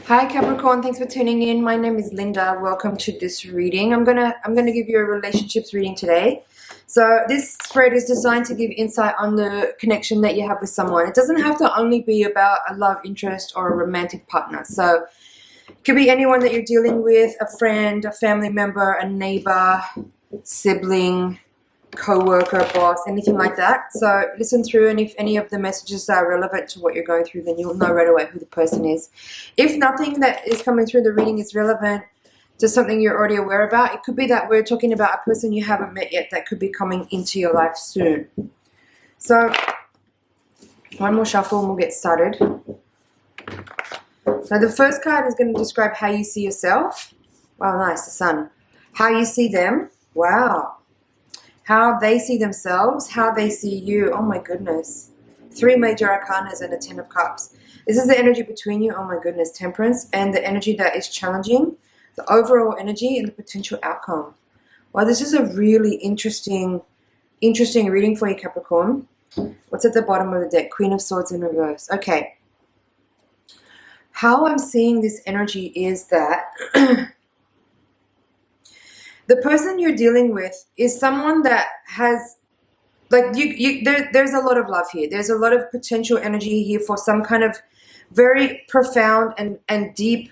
Hi Capricorn, thanks for tuning in. My name is Linda. Welcome to this reading. I'm gonna give you a relationships reading today. So this spread is designed to give insight on the connection that you have with someone. It doesn't have to only be about a love interest or a romantic partner. So it could be anyone that you're dealing with, a friend, a family member, a neighbor, sibling, co-worker, boss, anything like that. So listen through, and if any of the messages are relevant to what you're going through, then you'll know right away who the person is. If nothing that is coming through the reading is relevant to something you're already aware about, it could be that we're talking about a person you haven't met yet that could be coming into your life soon. So one more shuffle and we'll get started. So the first card is going to describe how you see yourself. Wow, nice, the sun. How you see them. Wow. How they see themselves, how they see you. Oh my goodness. 3 major arcanas and a 10 of cups. This is the energy between you. Oh my goodness. Temperance and the energy that is challenging, the overall energy and the potential outcome. Wow, this is a really interesting reading for you, Capricorn. What's at the bottom of the deck? Queen of Swords in reverse. Okay. How I'm seeing this energy is that the person you're dealing with is someone that has, like, there's a lot of love here. There's a lot of potential energy here for some kind of very profound and deep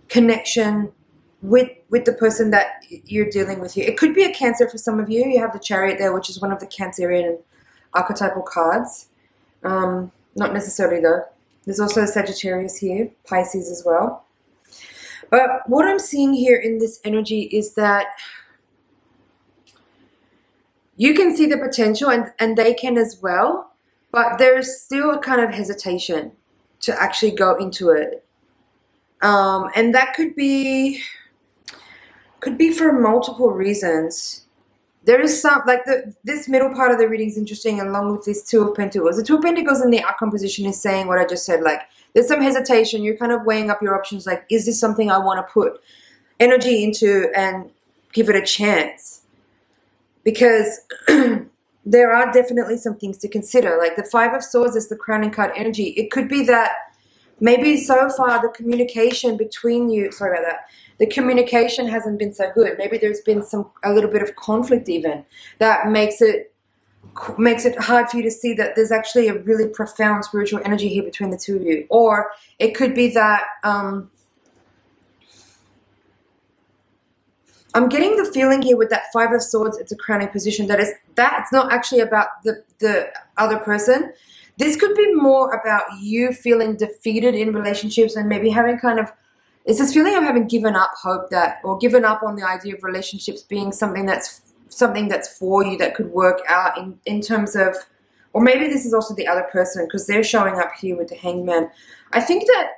connection with the person that you're dealing with here. It could be a Cancer for some of you. You have the Chariot there, which is one of the Cancerian archetypal cards. Not necessarily though. There's also a Sagittarius here, Pisces as well. But what I'm seeing here in this energy is that you can see the potential and they can as well, but there's still a kind of hesitation to actually go into it. And that could be for multiple reasons. There is some, like this middle part of the reading is interesting, along with this Two of Pentacles. The Two of Pentacles in the outcome position is saying what I just said, like there's some hesitation. You're kind of weighing up your options, like, is this something I want to put energy into and give it a chance? Because there are definitely some things to consider. Like the Five of Swords is the crowning card energy. It could be that maybe so far the communication between you, sorry about that, the communication hasn't been so good. Maybe there's been a little bit of conflict even that makes it hard for you to see that there's actually a really profound spiritual energy here between the two of you. Or it could be that I'm getting the feeling here with that Five of Swords, it's a crowning position, it's not actually about the other person. This could be more about you feeling defeated in relationships and maybe having it's this feeling of having given up hope or given up on the idea of relationships being something that's for you, that could work out in terms of, or maybe this is also the other person because they're showing up here with the Hangman. I think that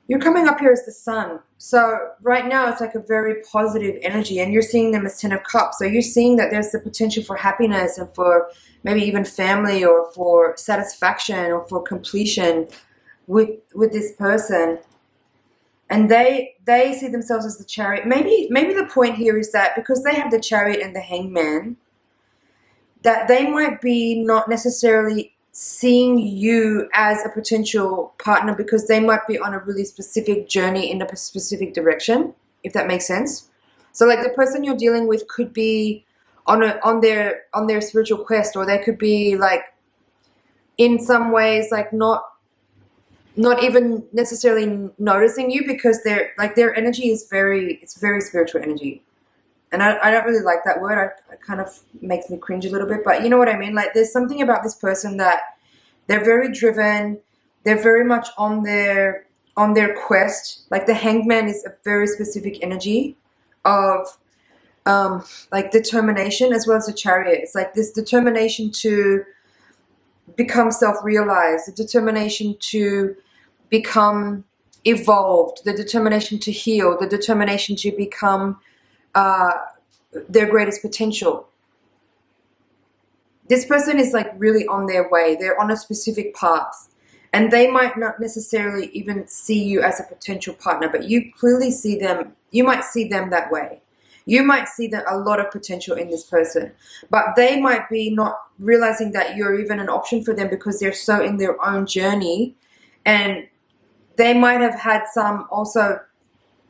you're coming up here as the sun. So right now it's like a very positive energy, and you're seeing them as 10 of Cups. So you're seeing that there's the potential for happiness and for maybe even family or for satisfaction or for completion with this person. And they see themselves as the Chariot. Maybe the point here is that because they have the Chariot and the Hangman, that they might be not necessarily seeing you as a potential partner because they might be on a really specific journey in a specific direction, if that makes sense. So like the person you're dealing with could be on their spiritual quest, or they could be like in some ways like not even necessarily noticing you because their energy is very spiritual energy. And I don't really like that word. It kind of makes me cringe a little bit, but you know what I mean? Like there's something about this person that they're very driven. They're very much on their quest. Like the Hangman is a very specific energy of like determination, as well as the Chariot. It's like this determination to become self-realized, the determination to become evolved, the determination to heal, the determination to become their greatest potential. This person is like really on their way. They're on a specific path, and they might not necessarily even see you as a potential partner, but you clearly see them. You might see them that way. You might see a lot of potential in this person, but they might be not realizing that you're even an option for them because they're so in their own journey, and they might have had some also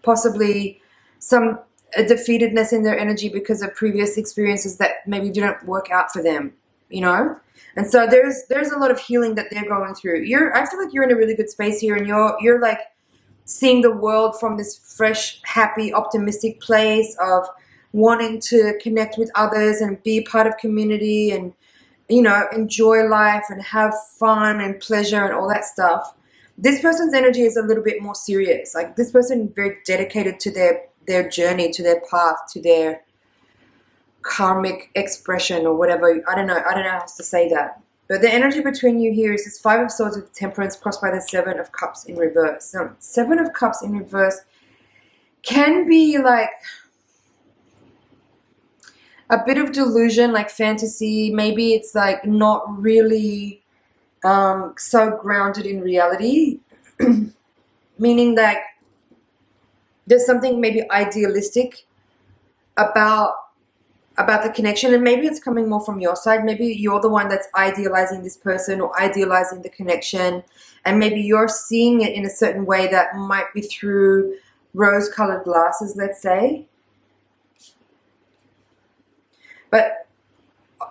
possibly some defeatedness in their energy because of previous experiences that maybe didn't work out for them, you know? And so there's a lot of healing that they're going through. I feel like you're in a really good space here, and you're like seeing the world from this fresh, happy, optimistic place of wanting to connect with others and be part of community and, you know, enjoy life and have fun and pleasure and all that stuff. This person's energy is a little bit more serious. Like, this person is very dedicated to their journey, to their path, to their karmic expression or whatever. I don't know how else to say that. But the energy between you here is this Five of Swords with Temperance crossed by the Seven of Cups in reverse. Now, Seven of Cups in reverse can be like a bit of delusion, like fantasy. Maybe it's like not really so grounded in reality, meaning that there's something maybe idealistic about the connection, and maybe it's coming more from your side. Maybe you're the one that's idealizing this person or idealizing the connection, and maybe you're seeing it in a certain way that might be through rose-colored glasses, let's say. But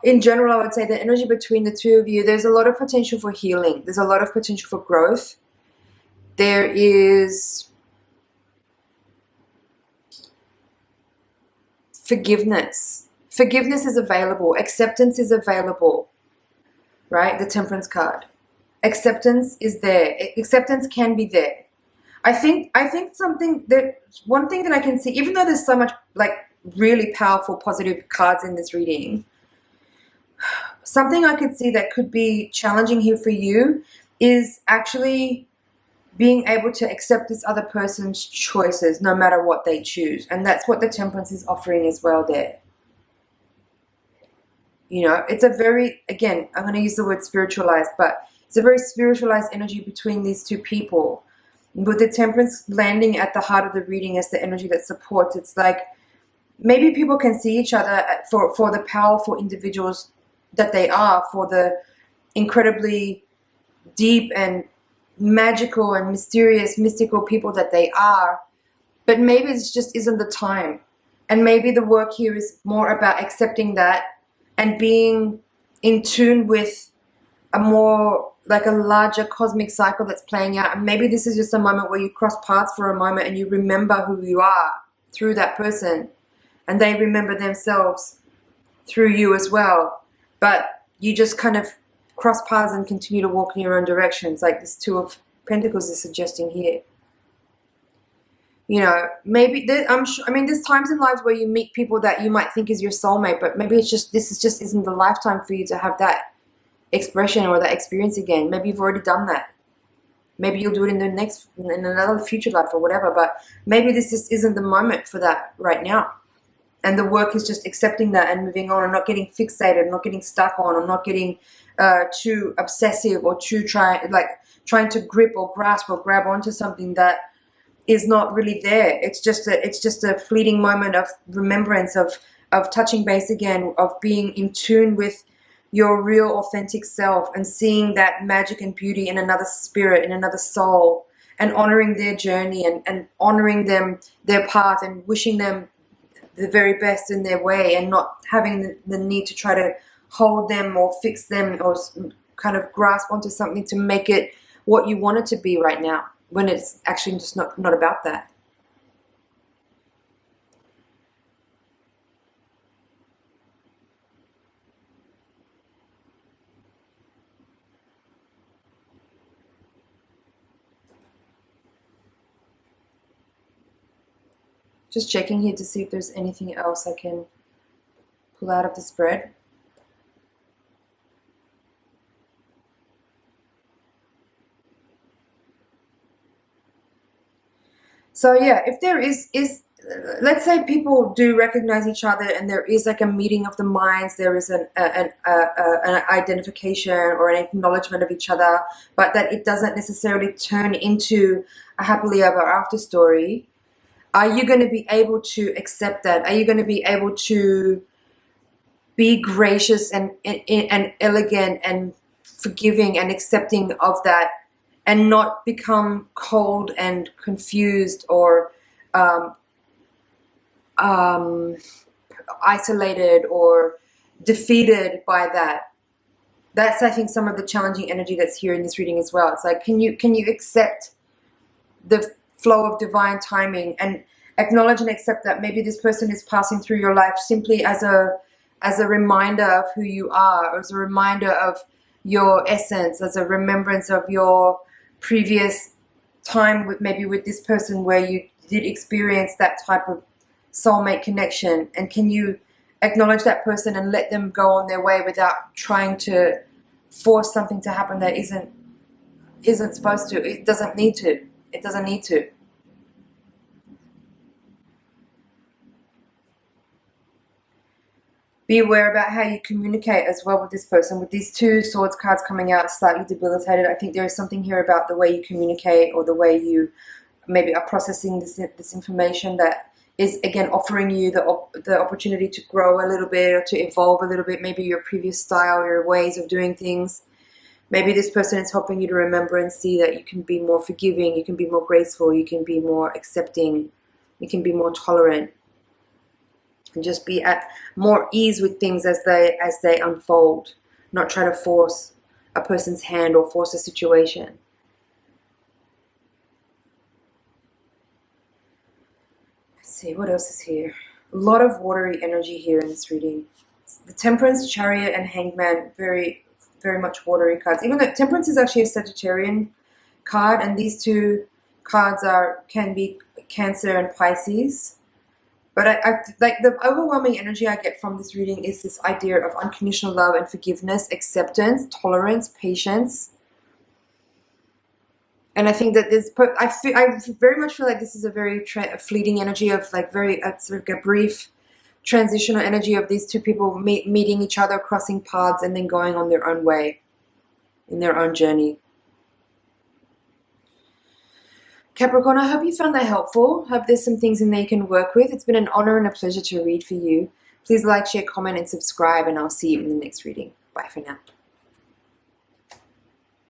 in general, I would say the energy between the two of you, there's a lot of potential for healing. There's a lot of potential for growth. There is forgiveness. Forgiveness is available. Acceptance is available, right? The Temperance card. Acceptance is there. Acceptance can be there. I think one thing that I can see, even though there's so much like really powerful positive cards in this reading, something I could see that could be challenging here for you is actually being able to accept this other person's choices no matter what they choose. And that's what the Temperance is offering as well there. You know, it's a very, again, I'm going to use the word spiritualized, but it's a very spiritualized energy between these two people. With the Temperance landing at the heart of the reading as the energy that supports, it's like maybe people can see each other for the powerful individuals that they are, for the incredibly deep and magical and mysterious, mystical people that they are. But maybe it just isn't the time. And maybe the work here is more about accepting that and being in tune with a more, like a larger cosmic cycle that's playing out. And maybe this is just a moment where you cross paths for a moment and you remember who you are through that person. And they remember themselves through you as well. But you just kind of cross paths and continue to walk in your own directions, like this Two of Pentacles is suggesting here. You know, maybe there's times in lives where you meet people that you might think is your soulmate, but maybe it's just this isn't the lifetime for you to have that expression or that experience again. Maybe you've already done that. Maybe you'll do it in another future life or whatever. But maybe this just isn't the moment for that right now. And the work is just accepting that and moving on, and not getting fixated, not getting stuck on, or not getting too obsessive or too trying to grip or grasp or grab onto something that is not really there. It's just a fleeting moment of remembrance, of touching base again, of being in tune with your real authentic self and seeing that magic and beauty in another spirit, in another soul, and honoring their journey and honoring their path and wishing them the very best in their way, and not having the need to try to hold them or fix them or kind of grasp onto something to make it what you want it to be right now, when it's actually just not about that. Just checking here to see if there's anything else I can pull out of the spread. So yeah, if there is let's say people do recognize each other and there is like a meeting of the minds, there is an identification or an acknowledgement of each other, but that it doesn't necessarily turn into a happily ever after story. Are you going to be able to accept that? Are you going to be able to be gracious and elegant and forgiving and accepting of that, and not become cold and confused or um, um, isolated or defeated by that? That's, I think, some of the challenging energy that's here in this reading as well. It's like, can you accept the flow of divine timing and acknowledge and accept that maybe this person is passing through your life simply as a reminder of who you are, or as a reminder of your essence, as a remembrance of your previous time with this person where you did experience that type of soulmate connection. And can you acknowledge that person and let them go on their way without trying to force something to happen that isn't supposed to? It doesn't need to. It doesn't need to. Be aware about how you communicate as well with this person. With these two swords cards coming out slightly debilitated, I think there is something here about the way you communicate, or the way you maybe are processing this information that is, again, offering you the opportunity to grow a little bit or to evolve a little bit, maybe your previous style, your ways of doing things. Maybe this person is helping you to remember and see that you can be more forgiving, you can be more graceful, you can be more accepting, you can be more tolerant, and just be at more ease with things as they unfold. Not try to force a person's hand or force a situation. Let's see, what else is here? A lot of watery energy here in this reading. The Temperance, Chariot, and Hangman, very, very much watery cards. Even though Temperance is actually a Sagittarian card, and these two cards can be Cancer and Pisces. But I like the overwhelming energy I get from this reading is this idea of unconditional love and forgiveness, acceptance, tolerance, patience. And I think that I very much feel like this is a very fleeting energy of like sort of a brief transitional energy of these two people meeting each other, crossing paths, and then going on their own way, in their own journey. Capricorn, I hope you found that helpful. I hope there's some things in there you can work with. It's been an honor and a pleasure to read for you. Please like, share, comment, and subscribe, and I'll see you in the next reading. Bye for now.